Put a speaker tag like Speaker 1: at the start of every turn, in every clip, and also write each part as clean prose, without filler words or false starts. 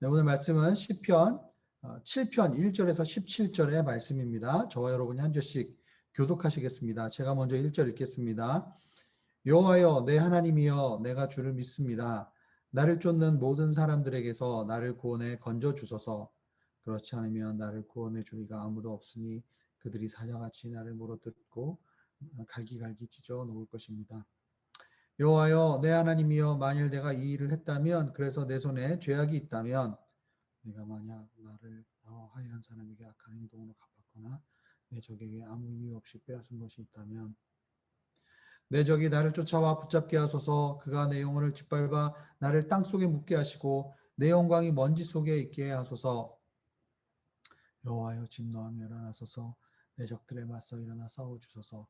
Speaker 1: 네, 오늘 말씀은 시편 7편 1절에서 17절의 말씀입니다. 저와 여러분이 한 절씩 교독하시겠습니다. 제가 먼저 1절 읽겠습니다. 여호와여 내 하나님이여 내가 주를 믿습니다. 나를 쫓는 모든 사람들에게서 나를 구원해 건져 주소서. 그렇지 않으면 나를 구원해 주리가 아무도 없으니 그들이 사자같이 나를 물어뜯고 갈기갈기 찢어 놓을 것입니다. 여호와여 내 하나님이여 만일 내가 이 일을 했다면 그래서 내 손에 죄악이 있다면 내가 만약 나를 화해한 사람에게 악한 행동으로 갚았거나 내 적에게 아무 이유 없이 빼앗은 것이 있다면 내 적이 나를 쫓아와 붙잡게 하소서. 그가 내 영혼을 짓밟아 나를 땅속에 묻게 하시고 내 영광이 먼지 속에 있게 하소서. 여호와여 진노하며 일어나소서. 내 적들에 맞서 일어나 싸워주소서.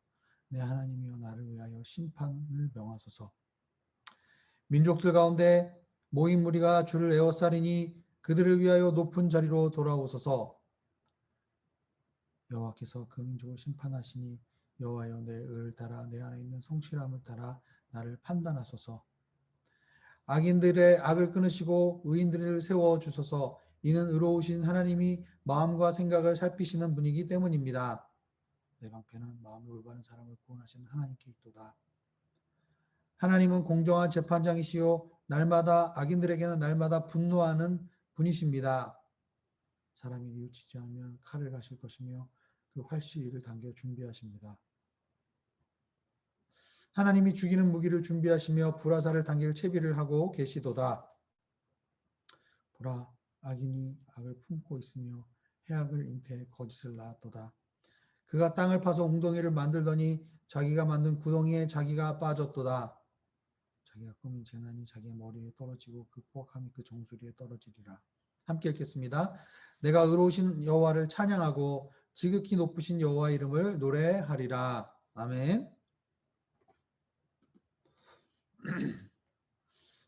Speaker 1: 내 하나님이여 나를 위하여 심판을 명하소서. 민족들 가운데 모인 무리가 주를 에워싸리니 그들을 위하여 높은 자리로 돌아오소서. 여호와께서 그 민족을 심판하시니 여호와여 내 의를 따라 내 안에 있는 성실함을 따라 나를 판단하소서. 악인들의 악을 끊으시고 의인들을 세워주소서. 이는 의로우신 하나님이 마음과 생각을 살피시는 분이기 때문입니다. 내 방패는 마음이 올바른 사람을 구원하시는 하나님께 있도다. 하나님은 공정한 재판장이시요 날마다 악인들에게는 날마다 분노하는 분이십니다. 사람이 뉘우치지 않으면 칼을 가실 것이며 그 활시위를 당겨 준비하십니다. 하나님이 죽이는 무기를 준비하시며 불화살을 당길 채비를 하고 계시도다. 보라, 악인이 악을 품고 있으며 해악을 잉태해 거짓을 낳았도다. 그가 땅을 파서 웅덩이를 만들더니 자기가 만든 구덩이에 자기가 빠졌도다. 자기가 꾸민 재난이 자기의 머리에 떨어지고 그 포악함이 그 정수리에 떨어지리라. 함께 읽겠습니다. 내가 의로우신 여호와를 찬양하고 지극히 높으신 여호와 이름을 노래하리라. 아멘.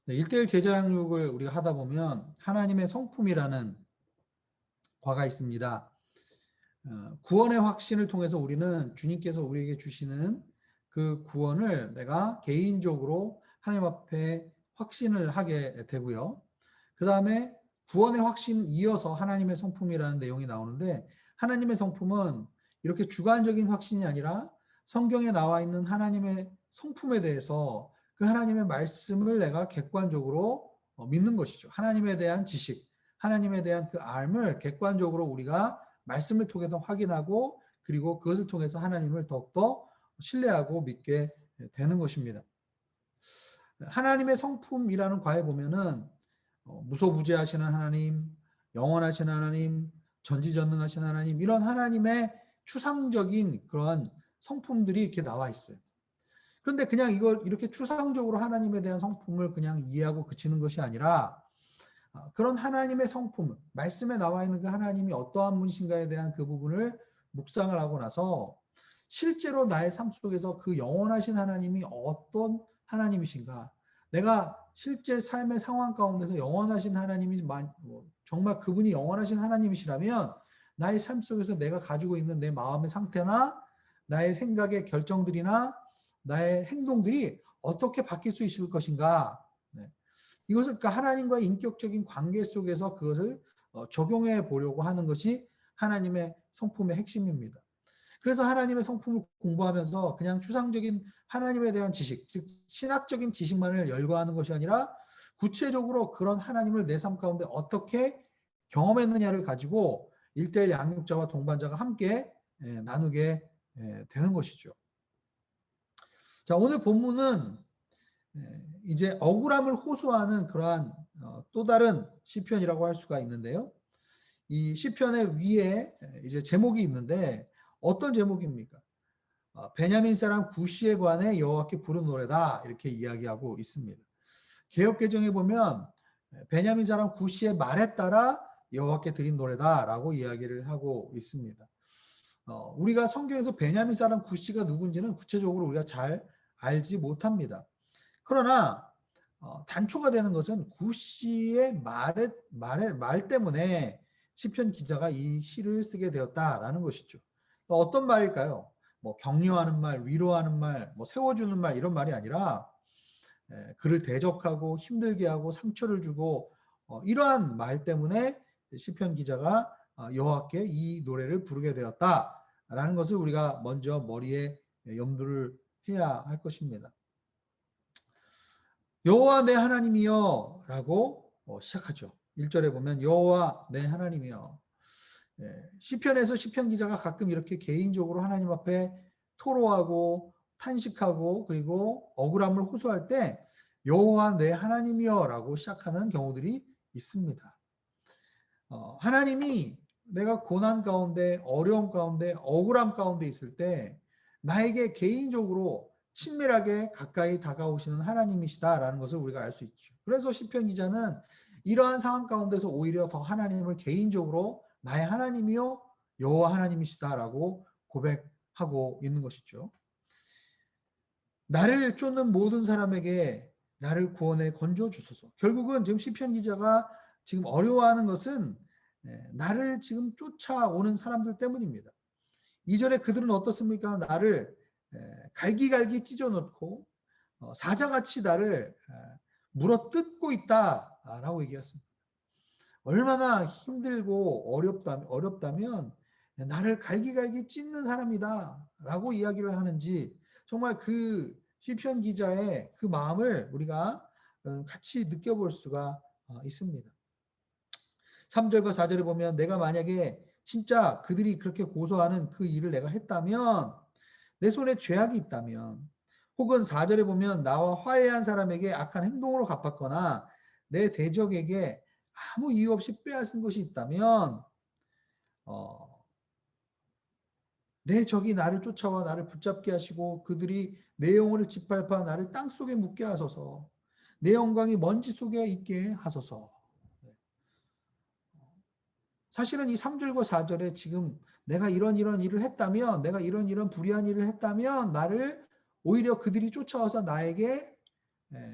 Speaker 1: 네, 1대1 제자 양육을 우리가 하다 보면 하나님의 성품이라는 과가 있습니다. 구원의 확신을 통해서 우리는 주님께서 우리에게 주시는 그 구원을 내가 개인적으로 하나님 앞에 확신을 하게 되고요. 그 다음에 구원의 확신 이어서 하나님의 성품이라는 내용이 나오는데 하나님의 성품은 이렇게 주관적인 확신이 아니라 성경에 나와 있는 하나님의 성품에 대해서 그 하나님의 말씀을 내가 객관적으로 믿는 것이죠. 하나님에 대한 지식, 하나님에 대한 그 알을 객관적으로 우리가 말씀을 통해서 확인하고 그리고 그것을 통해서 하나님을 더욱더 신뢰하고 믿게 되는 것입니다. 하나님의 성품이라는 과에 보면은 무소부재하시는 하나님, 영원하신 하나님, 전지전능하신 하나님 이런 하나님의 추상적인 그러한 성품들이 이렇게 나와 있어요. 그런데 그냥 이걸 이렇게 추상적으로 하나님에 대한 성품을 그냥 이해하고 그치는 것이 아니라 그런 하나님의 성품, 말씀에 나와 있는 그 하나님이 어떠한 분이신가에 대한 그 부분을 묵상을 하고 나서 실제로 나의 삶 속에서 그 영원하신 하나님이 어떤 하나님이신가, 내가 실제 삶의 상황 가운데서 영원하신 하나님이 정말 그분이 영원하신 하나님이시라면 나의 삶 속에서 내가 가지고 있는 내 마음의 상태나 나의 생각의 결정들이나 나의 행동들이 어떻게 바뀔 수 있을 것인가. 이것을 그러니까 하나님과의 인격적인 관계 속에서 그것을 적용해 보려고 하는 것이 하나님의 성품의 핵심입니다. 그래서 하나님의 성품을 공부하면서 그냥 추상적인 하나님에 대한 지식, 즉 신학적인 지식만을 열거하는 것이 아니라 구체적으로 그런 하나님을 내 삶 가운데 어떻게 경험했느냐를 가지고 1대1 양육자와 동반자가 함께 나누게 되는 것이죠. 자, 오늘 본문은 이제 억울함을 호소하는 그러한 또 다른 시편이라고 할 수가 있는데요. 이 시편의 위에 이제 제목이 있는데 어떤 제목입니까? 베냐민 사람 구시에 관해 여호와께 부른 노래다 이렇게 이야기하고 있습니다. 개역개정에 보면 베냐민 사람 구시의 말에 따라 여호와께 드린 노래다라고 이야기를 하고 있습니다. 우리가 성경에서 베냐민 사람 구시가 누군지는 구체적으로 우리가 잘 알지 못합니다. 그러나 단초가 되는 것은 구시의 말 때문에 시편 기자가 이 시를 쓰게 되었다라는 것이죠. 어떤 말일까요? 뭐 격려하는 말, 위로하는 말, 뭐 세워주는 말 이런 말이 아니라 그를 대적하고 힘들게 하고 상처를 주고 이러한 말 때문에 시편 기자가 여호와께 이 노래를 부르게 되었다라는 것을 우리가 먼저 머리에 염두를 해야 할 것입니다. 여호와 내 하나님이여 라고 시작하죠. 1절에 보면 여호와 내 하나님이여. 시편에서 시편 기자가 가끔 이렇게 개인적으로 하나님 앞에 토로하고 탄식하고 그리고 억울함을 호소할 때 여호와 내 하나님이여 라고 시작하는 경우들이 있습니다. 하나님이 내가 고난 가운데 어려움 가운데 억울함 가운데 있을 때 나에게 개인적으로 친밀하게 가까이 다가오시는 하나님이시다라는 것을 우리가 알 수 있죠. 그래서 시편 기자는 이러한 상황 가운데서 오히려 더 하나님을 개인적으로 나의 하나님이요 여호와 하나님이시다라고 고백하고 있는 것이죠. 나를 쫓는 모든 사람에게 나를 구원해 건져 주소서. 결국은 지금 시편 기자가 지금 어려워하는 것은 나를 지금 쫓아오는 사람들 때문입니다. 2절에 그들은 어떻습니까? 나를 갈기갈기 찢어놓고 사자같이 나를 물어뜯고 있다라고 얘기했습니다. 얼마나 힘들고 어렵다면 나를 갈기갈기 찢는 사람이다 라고 이야기를 하는지 정말 그 시편 기자의 그 마음을 우리가 같이 느껴볼 수가 있습니다. 3절과 4절에 보면 내가 만약에 진짜 그들이 그렇게 고소하는 그 일을 내가 했다면 내 손에 죄악이 있다면 혹은 4절에 보면 나와 화해한 사람에게 악한 행동으로 갚았거나 내 대적에게 아무 이유 없이 빼앗은 것이 있다면 내 적이 나를 쫓아와 나를 붙잡게 하시고 그들이 내 영혼을 짓밟아 나를 땅속에 묻게 하소서. 내 영광이 먼지 속에 있게 하소서. 사실은 이 3절과 4절에 지금 내가 이런 일을 했다면 내가 이런 불의한 일을 했다면 나를 오히려 그들이 쫓아와서 나에게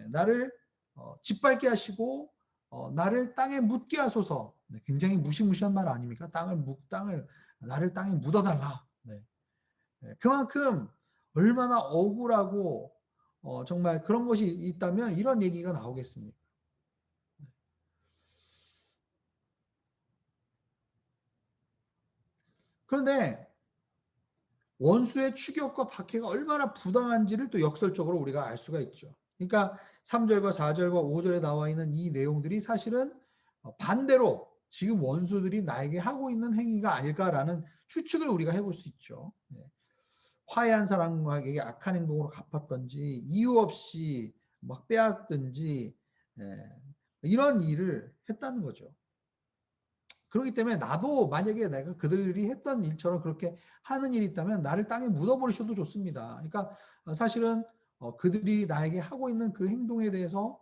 Speaker 1: 나를 짓밟게 하시고 나를 땅에 묻게 하소서. 굉장히 무시무시한 말 아닙니까? 나를 땅에 묻어달라. 그만큼 얼마나 억울하고 정말 그런 것이 있다면 이런 얘기가 나오겠습니까? 그런데 원수의 추격과 박해가 얼마나 부당한지를 또 역설적으로 우리가 알 수가 있죠. 그러니까 3절과 4절과 5절에 나와 있는 이 내용들이 사실은 반대로 지금 원수들이 나에게 하고 있는 행위가 아닐까라는 추측을 우리가 해볼 수 있죠. 화해한 사람에게 악한 행동으로 갚았던지 이유 없이 막 빼앗든지 이런 일을 했다는 거죠. 그렇기 때문에 나도 만약에 내가 그들이 했던 일처럼 그렇게 하는 일이 있다면 나를 땅에 묻어버리셔도 좋습니다. 그러니까 사실은 그들이 나에게 하고 있는 그 행동에 대해서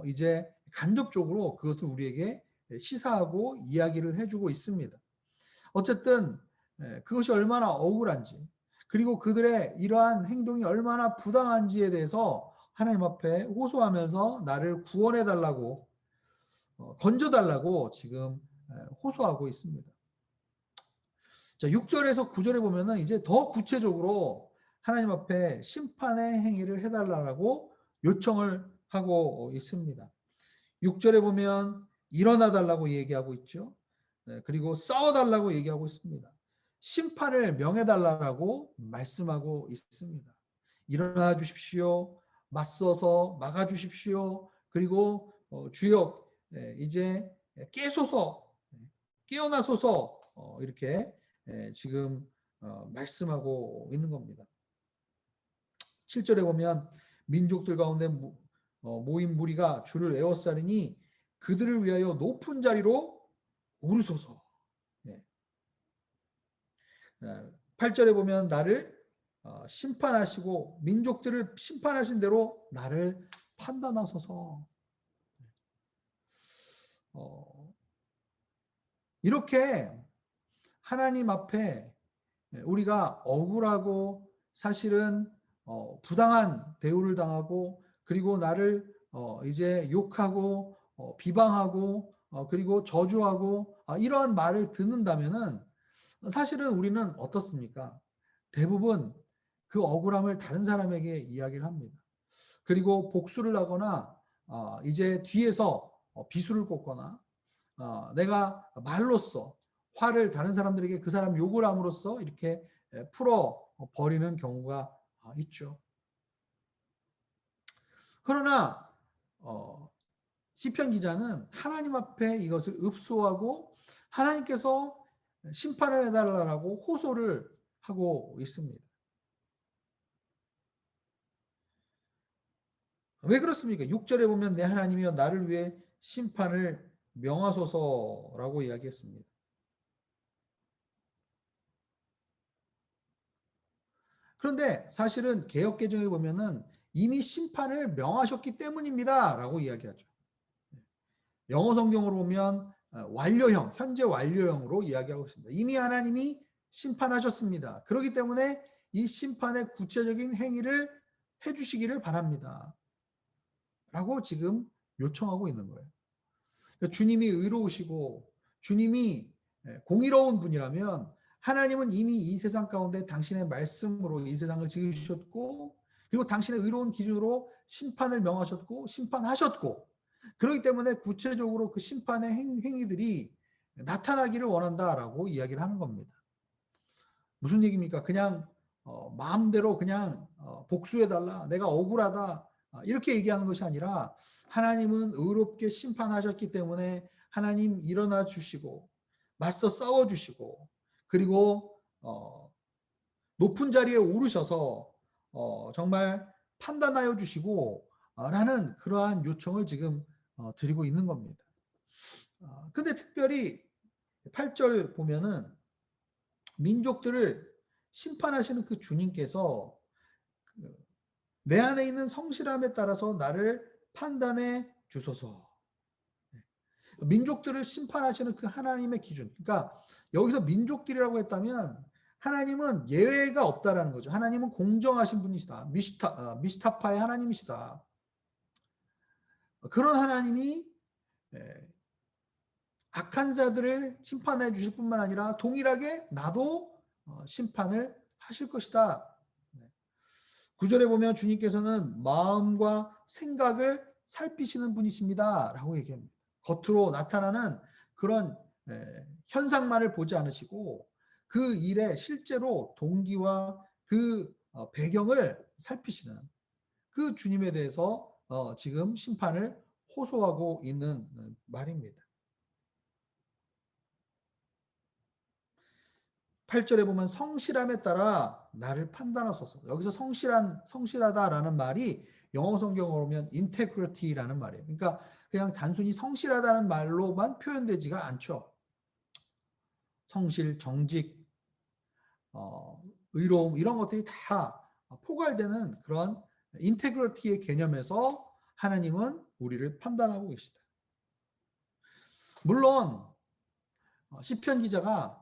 Speaker 1: 이제 간접적으로 그것을 우리에게 시사하고 이야기를 해주고 있습니다. 어쨌든 그것이 얼마나 억울한지 그리고 그들의 이러한 행동이 얼마나 부당한지에 대해서 하나님 앞에 호소하면서 나를 구원해달라고 건져달라고 지금 호소하고 있습니다. 자, 6절에서 9절에 보면은 이제 더 구체적으로 하나님 앞에 심판의 행위를 해달라고 요청을 하고 있습니다. 6절에 보면 일어나 달라고 얘기하고 있죠. 그리고 싸워달라고 얘기하고 있습니다. 심판을 명해달라고 말씀하고 있습니다. 일어나 주십시오. 맞서서 막아 주십시오. 그리고 주여 이제 깨소서 깨어나소서 이렇게 지금 말씀하고 있는 겁니다. 7절에 보면 민족들 가운데 모인 무리가 주를 에워싸리니 그들을 위하여 높은 자리로 오르소서. 8절에 보면 나를 심판하시고 민족들을 심판하신 대로 나를 판단하소서. 이렇게 하나님 앞에 우리가 억울하고 사실은 부당한 대우를 당하고 그리고 나를 이제 욕하고 비방하고 그리고 저주하고 이러한 말을 듣는다면은 사실은 우리는 어떻습니까? 대부분 그 억울함을 다른 사람에게 이야기를 합니다. 그리고 복수를 하거나 이제 뒤에서 비수를 꽂거나 내가 말로써 화를 다른 사람들에게 그 사람 욕을 함으로써 이렇게 풀어 버리는 경우가 있죠. 그러나 시편 기자는 하나님 앞에 이것을 읍소하고 하나님께서 심판을 해달라고 호소를 하고 있습니다. 왜 그렇습니까? 6절에 보면 내 하나님이여 나를 위해 심판을 명하소서라고 이야기했습니다. 그런데 사실은 개역개정에 보면은 이미 심판을 명하셨기 때문입니다라고 이야기하죠. 영어 성경으로 보면 완료형, 현재 완료형으로 이야기하고 있습니다. 이미 하나님이 심판하셨습니다. 그렇기 때문에 이 심판의 구체적인 행위를 해주시기를 바랍니다. 라고 지금 요청하고 있는 거예요. 그러니까 주님이 의로우시고 주님이 공의로운 분이라면 하나님은 이미 이 세상 가운데 당신의 말씀으로 이 세상을 지으셨고 그리고 당신의 의로운 기준으로 심판을 명하셨고 심판하셨고 그렇기 때문에 구체적으로 그 심판의 행위들이 나타나기를 원한다라고 이야기를 하는 겁니다. 무슨 얘기입니까? 그냥 마음대로 그냥 복수해달라. 내가 억울하다. 이렇게 얘기하는 것이 아니라 하나님은 의롭게 심판하셨기 때문에 하나님 일어나 주시고 맞서 싸워 주시고 그리고 높은 자리에 오르셔서 정말 판단하여 주시고 라는 그러한 요청을 지금 드리고 있는 겁니다. 근데 특별히 8절 보면은 민족들을 심판하시는 그 주님께서 내 안에 있는 성실함에 따라서 나를 판단해 주소서. 민족들을 심판하시는 그 하나님의 기준. 그러니까 여기서 민족들이라고 했다면 하나님은 예외가 없다라는 거죠. 하나님은 공정하신 분이시다. 미스타파의 하나님이시다. 그런 하나님이 악한 자들을 심판해 주실 뿐만 아니라 동일하게 나도 심판을 하실 것이다. 9절에 보면 주님께서는 마음과 생각을 살피시는 분이십니다. 라고 얘기합니다. 겉으로 나타나는 그런 현상만을 보지 않으시고 그 일에 실제로 동기와 그 배경을 살피시는 그 주님에 대해서 지금 심판을 호소하고 있는 말입니다. 8절에 보면 성실함에 따라 나를 판단하소서. 여기서 성실하다라는 말이 영어 성경으로 보면 integrity라는 말이에요. 그러니까 그냥 단순히 성실하다는 말로만 표현되지가 않죠. 성실, 정직, 의로움 이런 것들이 다 포괄되는 그런 인테그리티의 개념에서 하나님은 우리를 판단하고 계시다. 물론 시편 기자가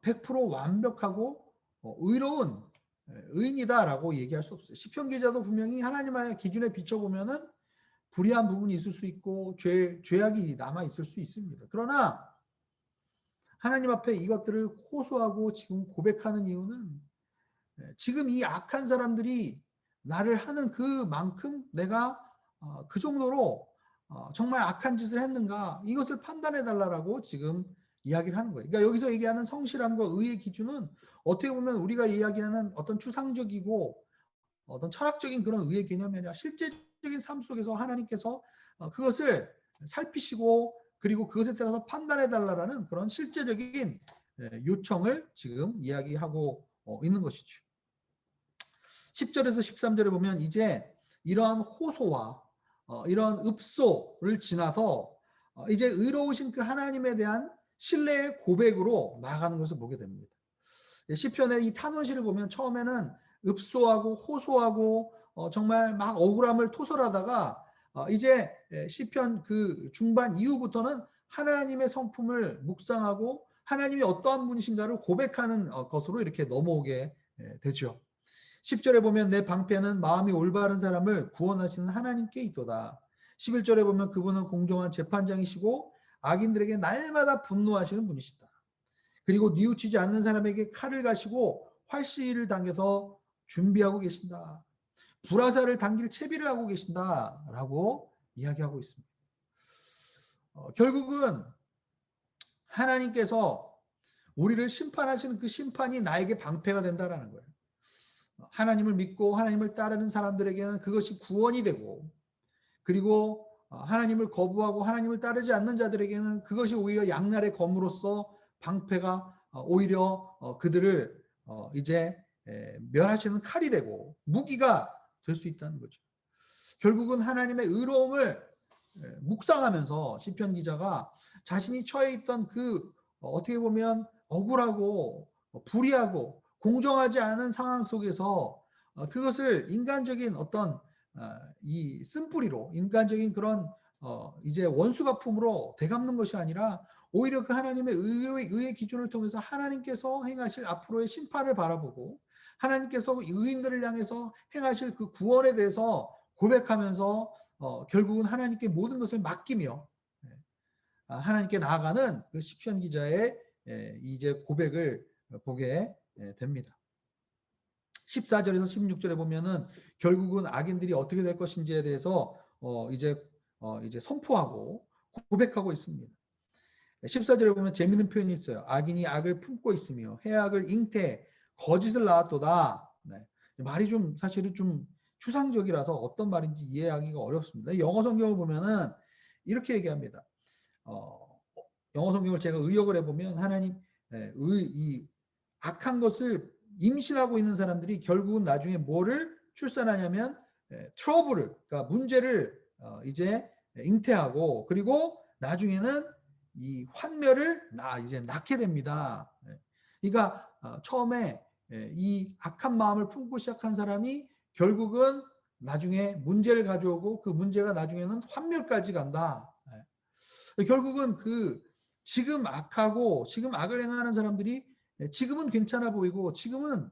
Speaker 1: 100% 완벽하고 의로운 의인이다라고 얘기할 수 없어요. 시편 기자도 분명히 하나님의 기준에 비춰보면은 불의한 부분이 있을 수 있고 죄악이 남아 있을 수 있습니다. 그러나 하나님 앞에 이것들을 호소하고 지금 고백하는 이유는 지금 이 악한 사람들이 나를 하는 그만큼 내가 그 정도로 정말 악한 짓을 했는가 이것을 판단해 달라고 지금 이야기를 하는 거예요. 그러니까 여기서 얘기하는 성실함과 의의 기준은 어떻게 보면 우리가 이야기하는 어떤 추상적이고 어떤 철학적인 그런 의의 개념이 아니라 실제적인 삶 속에서 하나님께서 그것을 살피시고 그리고 그것에 따라서 판단해 달라는 그런 실제적인 요청을 지금 이야기하고 있는 것이죠. 10절에서 13절에 보면 이제 이러한 호소와 이러한 읍소를 지나서 이제 의로우신 그 하나님에 대한 신뢰의 고백으로 나아가는 것을 보게 됩니다. 시편의 이 탄원시를 보면 처음에는 읍소하고 호소하고 정말 막 억울함을 토설하다가 이제 시편 그 중반 이후부터는 하나님의 성품을 묵상하고 하나님이 어떠한 분이신가를 고백하는 것으로 이렇게 넘어오게 되죠. 10절에 보면 내 방패는 마음이 올바른 사람을 구원하시는 하나님께 있도다. 11절에 보면 그분은 공정한 재판장이시고 악인들에게 날마다 분노하시는 분이시다. 그리고 뉘우치지 않는 사람에게 칼을 가시고 활시를 당겨서 준비하고 계신다. 불화살을 당길 채비를 하고 계신다라고 이야기하고 있습니다. 결국은 하나님께서 우리를 심판하시는 그 심판이 나에게 방패가 된다라는 거예요. 하나님을 믿고 하나님을 따르는 사람들에게는 그것이 구원이 되고, 그리고 하나님을 거부하고 하나님을 따르지 않는 자들에게는 그것이 오히려 양날의 검으로서 방패가 오히려 그들을 이제 멸하시는 칼이 되고 무기가 될 수 있다는 거죠. 결국은 하나님의 의로움을 묵상하면서 시편 기자가 자신이 처해 있던 그 어떻게 보면 억울하고 불의하고 공정하지 않은 상황 속에서 그것을 인간적인 어떤 이 쓴뿌리로 인간적인 그런 이제 원수갚음으로 되갚는 것이 아니라 오히려 그 하나님의 의의 기준을 통해서 하나님께서 행하실 앞으로의 심판을 바라보고 하나님께서 의인들을 향해서 행하실 그 구원에 대해서 고백하면서 결국은 하나님께 모든 것을 맡기며 하나님께 나아가는 그 시편 기자의 이제 고백을 보게 됩니다. 14절에서 16절에 보면은 결국은 악인들이 어떻게 될 것인지에 대해서 이제 선포하고 고백하고 있습니다. 14절에 보면 재미있는 표현이 있어요. 악인이 악을 품고 있으며 해악을 잉태 거짓을 낳았도다. 네. 말이 좀 사실은 좀 추상적이라서 어떤 말인지 이해하기가 어렵습니다. 영어 성경을 보면은 이렇게 얘기합니다. 영어 성경을 제가 의역을 해보면 하나님 이 악한 것을 임신하고 있는 사람들이 결국은 나중에 뭐를 출산하냐면 트러블을, 그러니까 문제를 이제 잉태하고 그리고 나중에는 이 환멸을 이제 낳게 됩니다. 그러니까 처음에 이 악한 마음을 품고 시작한 사람이 결국은 나중에 문제를 가져오고 그 문제가 나중에는 환멸까지 간다. 결국은 그 지금 악하고 지금 악을 행하는 사람들이 지금은 괜찮아 보이고 지금은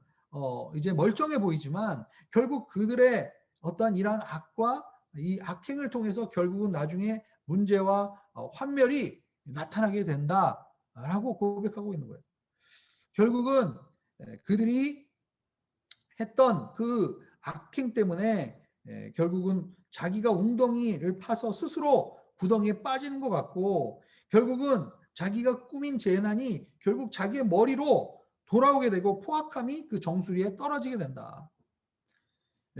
Speaker 1: 이제 멀쩡해 보이지만 결국 그들의 어떠한 이러한 악과 이 악행을 통해서 결국은 나중에 문제와 환멸이 나타나게 된다라고 고백하고 있는 거예요. 결국은 그들이 했던 그 악행 때문에 결국은 자기가 웅덩이를 파서 스스로 구덩이에 빠지는 것 같고 결국은 자기가 꾸민 재난이 결국 자기의 머리로 돌아오게 되고 포악함이 그 정수리에 떨어지게 된다.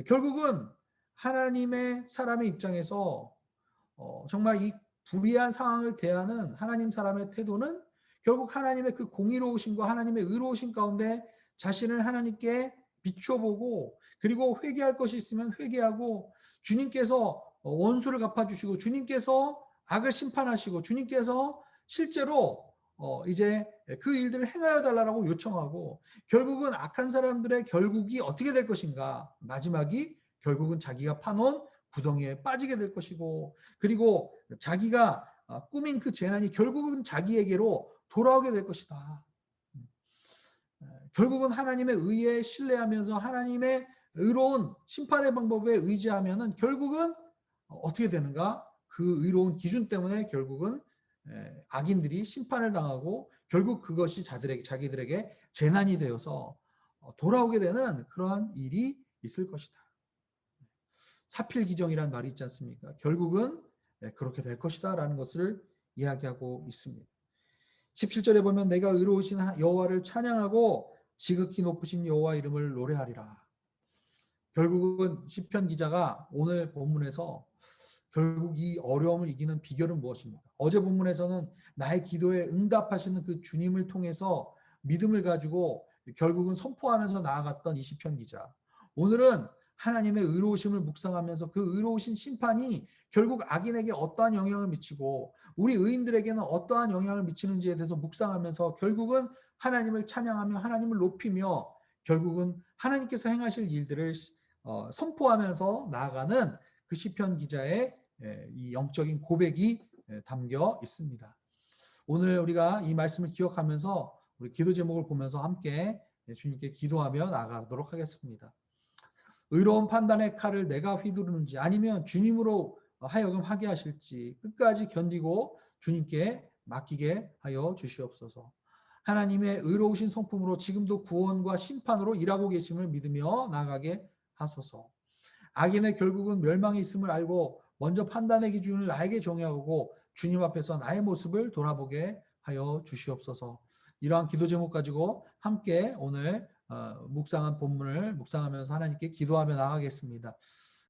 Speaker 1: 결국은 하나님의 사람의 입장에서 정말 이 불의한 상황을 대하는 하나님 사람의 태도는 결국 하나님의 그 공의로우심과 하나님의 의로우심 가운데 자신을 하나님께 비춰보고 그리고 회개할 것이 있으면 회개하고 주님께서 원수를 갚아주시고 주님께서 악을 심판하시고 주님께서 실제로 이제 그 일들을 행하여 달라고 요청하고 결국은 악한 사람들의 결국이 어떻게 될 것인가 마지막이 결국은 자기가 파놓은 구덩이에 빠지게 될 것이고 그리고 자기가 꾸민 그 재난이 결국은 자기에게로 돌아오게 될 것이다. 결국은 하나님의 의에 신뢰하면서 하나님의 의로운 심판의 방법에 의지하면은 결국은 어떻게 되는가? 그 의로운 기준 때문에 결국은 악인들이 심판을 당하고 결국 그것이 자기들에게 재난이 되어서 돌아오게 되는 그러한 일이 있을 것이다. 사필기정이란 말이 있지 않습니까? 결국은 그렇게 될 것이다 라는 것을 이야기하고 있습니다. 17절에 보면 내가 의로우신 여호와를 찬양하고 지극히 높으신 여호와 이름을 노래하리라. 결국은 시편 기자가 오늘 본문에서 결국 이 어려움을 이기는 비결은 무엇입니까? 어제 본문에서는 나의 기도에 응답하시는 그 주님을 통해서 믿음을 가지고 결국은 선포하면서 나아갔던 이 시편 기자. 오늘은 하나님의 의로우심을 묵상하면서 그 의로우신 심판이 결국 악인에게 어떠한 영향을 미치고 우리 의인들에게는 어떠한 영향을 미치는지에 대해서 묵상하면서 결국은 하나님을 찬양하며 하나님을 높이며 결국은 하나님께서 행하실 일들을 선포하면서 나아가는 그 시편 기자의 이 영적인 고백이 담겨 있습니다. 오늘 우리가 이 말씀을 기억하면서 우리 기도 제목을 보면서 함께 주님께 기도하며 나아가도록 하겠습니다. 의로운 판단의 칼을 내가 휘두르는지 아니면 주님으로 하여금 하게 하실지 끝까지 견디고 주님께 맡기게 하여 주시옵소서. 하나님의 의로우신 성품으로 지금도 구원과 심판으로 일하고 계심을 믿으며 나아가게 하소서. 악인의 결국은 멸망이 있음을 알고 먼저 판단의 기준을 나에게 정하고 주님 앞에서 나의 모습을 돌아보게 하여 주시옵소서. 이러한 기도 제목 가지고 함께 오늘 묵상한 본문을 묵상하면서 하나님께 기도하며 나가겠습니다.